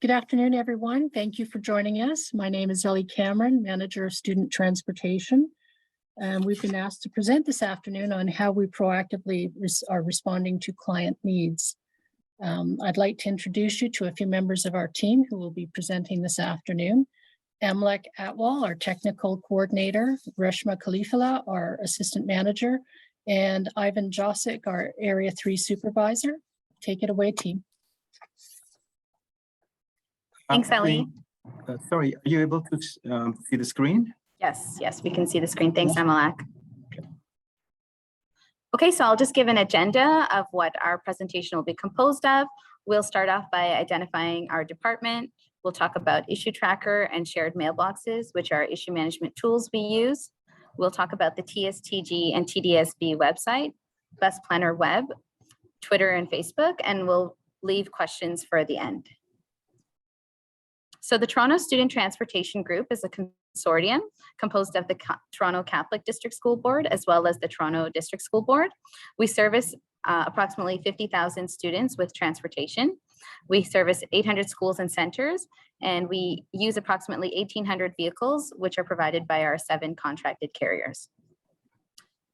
Good afternoon, everyone. Thank you for joining us. My name is Ellie Cameron, Manager of Student Transportation. We've been asked to present this afternoon on how we proactively are responding to client needs. I'd like to introduce you to a few members of our team who will be presenting this afternoon. Amlek Atwal, our Technical Coordinator, Reshma Khalifullah, our Assistant Manager, and Ivan Josic, our Area 3 Supervisor. Take it away, team. Thanks, Ellie. Sorry, are you able to see the screen? Yes, we can see the screen. Thanks, Amalak. Okay, so I'll just give an agenda of what our presentation will be composed of. We'll start off by identifying our department. We'll talk about Issue Tracker and shared mailboxes, which are issue management tools we use. We'll talk about the TSTG and TDSB website, Bus Planner Web, Twitter and Facebook, and we'll leave questions for the end. So the Toronto Student Transportation Group is a consortium composed of the Toronto Catholic District School Board as well as the Toronto District School Board. We service approximately 50,000 students with transportation. We service 800 schools and centers, and we use approximately 1,800 vehicles, which are provided by our 7 contracted carriers.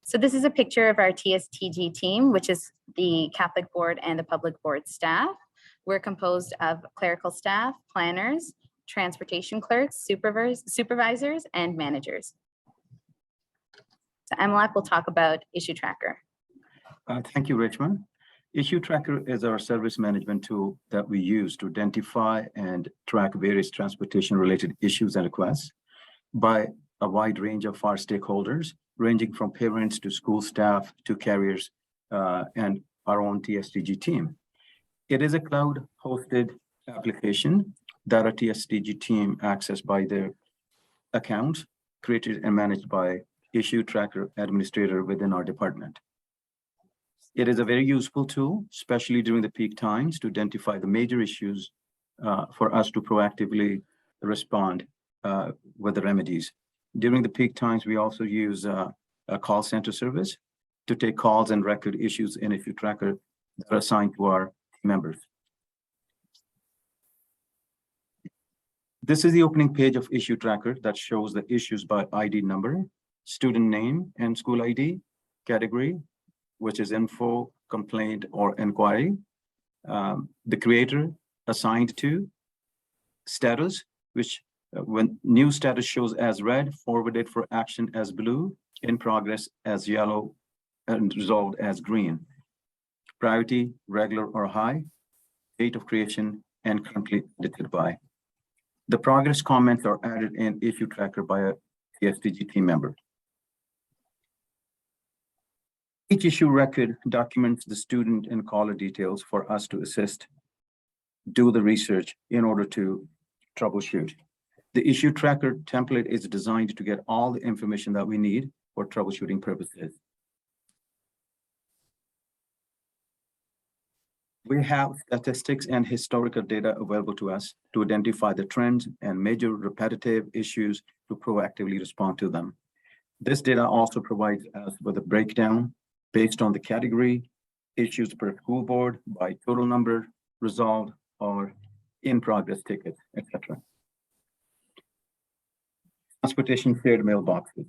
So this is a picture of our TSTG team, which is the Catholic Board and the Public Board staff. We're composed of clerical staff, planners, transportation clerks, supervisors, and managers. So Amalak will talk about Issue Tracker. Thank you, Richmond. Issue Tracker is our service management tool that we use to identify and track various transportation-related issues and requests by a wide range of our stakeholders, ranging from parents to school staff to carriers and our own TSTG team. It is a cloud-hosted application that our TSTG team accessed by their account, created and managed by Issue Tracker administrator within our department. It is a very useful tool, especially during the peak times, to identify the major issues for us to proactively respond with the remedies. During the peak times, we also use a call center service to take calls and record issues in Issue Tracker that are assigned to our members. This is the opening page of Issue Tracker that shows the issues by ID number, student name and school ID, category, which is info, complaint, or inquiry, the creator assigned to, status, which when new status shows as red, forwarded for action as blue, in progress as yellow, and resolved as green. Priority, regular or high, date of creation, and currently edited by. The progress comments are added in Issue Tracker by a TSTG team member. Each issue record documents the student and caller details for us to assist, do the research in order to troubleshoot. The Issue Tracker template is designed to get all the information that we need for troubleshooting purposes. We have statistics and historical data available to us to identify the trends and major repetitive issues to proactively respond to them. This data also provides us with a breakdown based on the category, issues per school board, by total number, resolved, or in progress tickets, etc. Transportation shared mailboxes.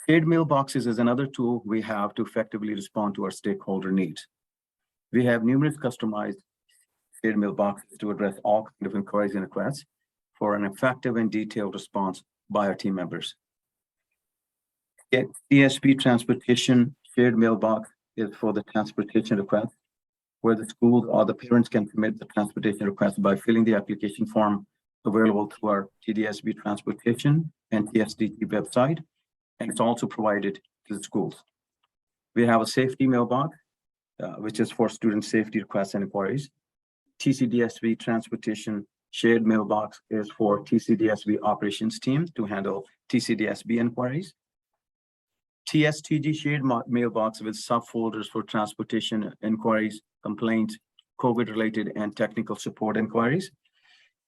Shared mailboxes is another tool we have to effectively respond to our stakeholder needs. We have numerous customized shared mailboxes to address all kinds of inquiries and requests for an effective and detailed response by our team members. TSP Transportation Shared Mailbox is for the transportation request, where the schools or the parents can submit the transportation request by filling the application form available through our TDSB Transportation and TSTG website, and it's also provided to the schools. We have a safety mailbox, which is for student safety requests and inquiries. TCDSB Transportation Shared Mailbox is for TCDSB operations team to handle TCDSB inquiries. TSTG Shared Mailbox with subfolders for transportation inquiries, complaints, COVID-related and technical support inquiries.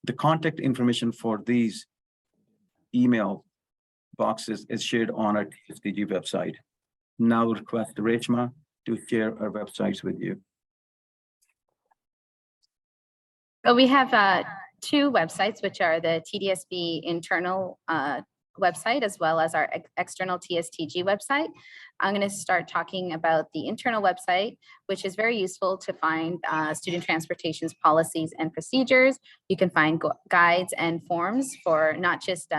The contact information for these email boxes is shared on our TSTG website. Now request Reshma to share our websites with you. Well, we have two websites, which are the TDSB internal website as well as our external TSTG website. I'm going to start talking about the internal website, which is very useful to find student transportation's policies and procedures. You can find guides and forms for not just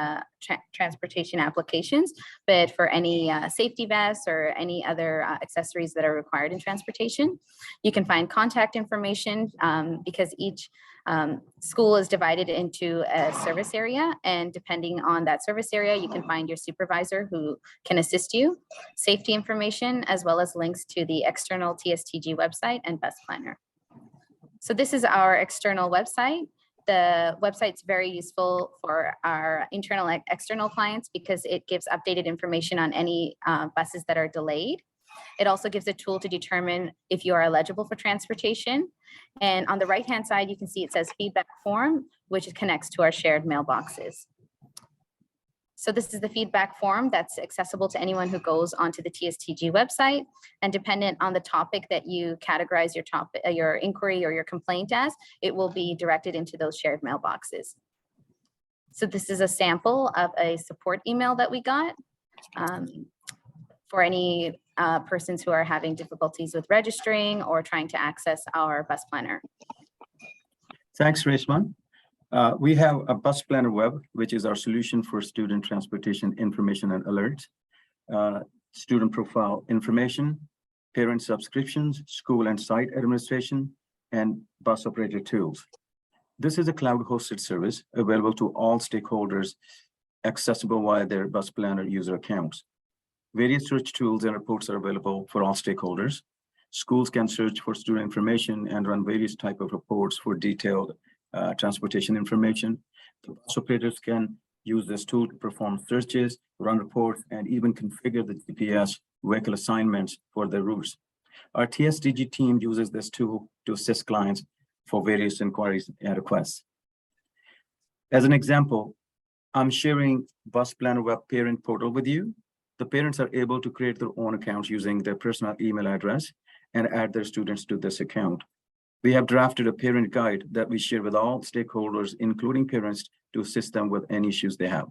transportation applications, but for any safety vests or any other accessories that are required in transportation. You can find contact information because each school is divided into a service area, and depending on that service area, you can find your supervisor who can assist you, safety information, as well as links to the external TSTG website and bus planner. So this is our external website. The website's very useful for our internal and external clients because it gives updated information on any buses that are delayed. It also gives a tool to determine if you are eligible for transportation. And on the right-hand side, you can see it says feedback form, which connects to our shared mailboxes. So this is the feedback form that's accessible to anyone who goes onto the TSTG website. And dependent on the topic that you categorize your inquiry or your complaint as, it will be directed into those shared mailboxes. So this is a sample of a support email that we got for any persons who are having difficulties with registering or trying to access our bus planner. Thanks, Reshma. We have a Bus Planner Web, which is our solution for student transportation information and alerts, student profile information, parent subscriptions, school and site administration, and bus operator tools. This is a cloud-hosted service available to all stakeholders, accessible via their Bus Planner user accounts. Various search tools and reports are available for all stakeholders. Schools can search for student information and run various types of reports for detailed transportation information. The bus operators can use this tool to perform searches, run reports, and even configure the GPS vehicle assignments for their routes. Our TSTG team uses this tool to assist clients for various inquiries and requests. As an example, I'm sharing Bus Planner Web Parent Portal with you. The parents are able to create their own accounts using their personal email address and add their students to this account. We have drafted a parent guide that we share with all stakeholders, including parents, to assist them with any issues they have.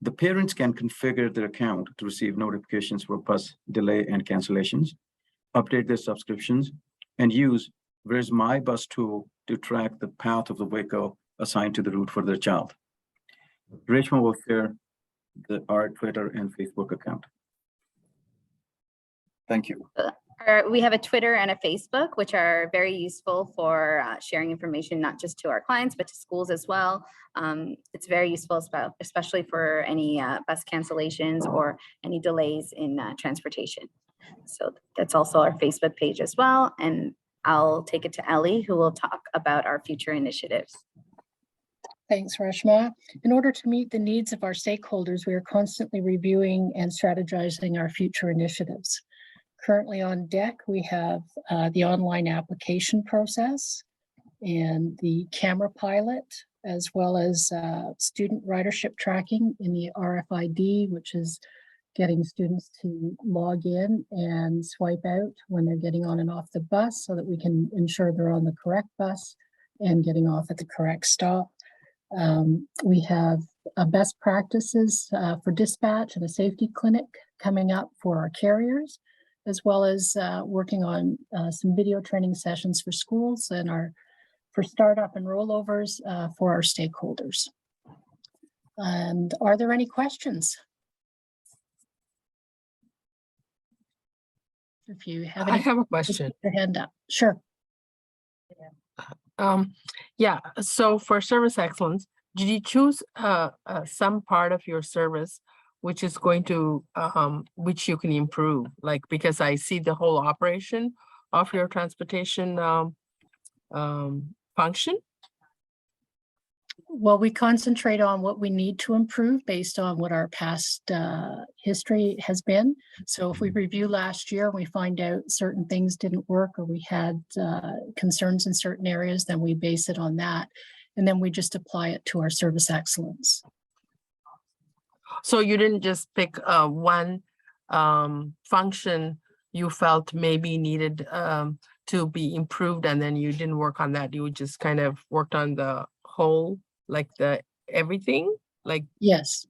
The parents can configure their account to receive notifications for bus delay and cancellations, update their subscriptions, and use Where's My Bus tool to track the path of the vehicle assigned to the route for their child. Reshma will share our Twitter and Facebook account. Thank you. We have a Twitter and a Facebook, which are very useful for sharing information, not just to our clients, but to schools as well. It's very useful, especially for any bus cancellations or any delays in transportation. So that's also our Facebook page as well. And I'll take it to Ellie, who will talk about our future initiatives. Thanks, Reshma. In order to meet the needs of our stakeholders, we are constantly reviewing and strategizing our future initiatives. Currently on deck, we have the online application process and the camera pilot, as well as student ridership tracking in the RFID, which is getting students to log in and swipe out when they're getting on and off the bus so that we can ensure they're on the correct bus and getting off at the correct stop. We have best practices for dispatch and a safety clinic coming up for our carriers, as well as working on some video training sessions for schools and for startup and rollovers for our stakeholders. And are there any questions? If you have any, I have a question. put your hand up. Sure. Yeah, so for service excellence, did you choose some part of your service which is going to which you can improve? Like, because I see the whole operation of your transportation function. Well, we concentrate on what we need to improve based on what our past history has been. So if we review last year and we find out certain things didn't work or we had concerns in certain areas, then we base it on that. And then we just apply it to our service excellence. So you didn't just pick one function you felt maybe needed to be improved and then you didn't work on that? You just kind of worked on the whole, like the everything, like, Yes.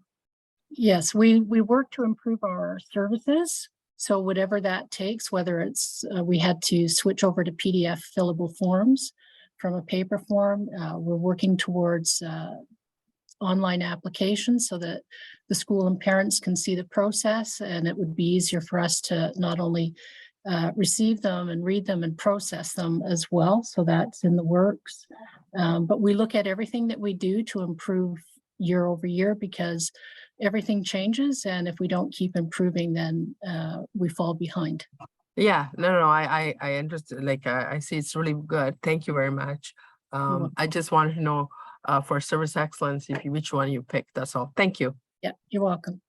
Yes, we work to improve our services. So whatever that takes, whether it's, we had to switch over to PDF fillable forms from a paper form. We're working towards online applications so that the school and parents can see the process, and it would be easier for us to not only receive them and read them and process them as well. So that's in the works. But we look at everything that we do to improve year over year, because everything changes, and if we don't keep improving, then we fall behind. yeah, no, I understand, like, I see it's really good. Thank you very much. welcome. I just wanted to know, for service excellence, which one you picked, that's all. Thank you. Yeah, you're welcome.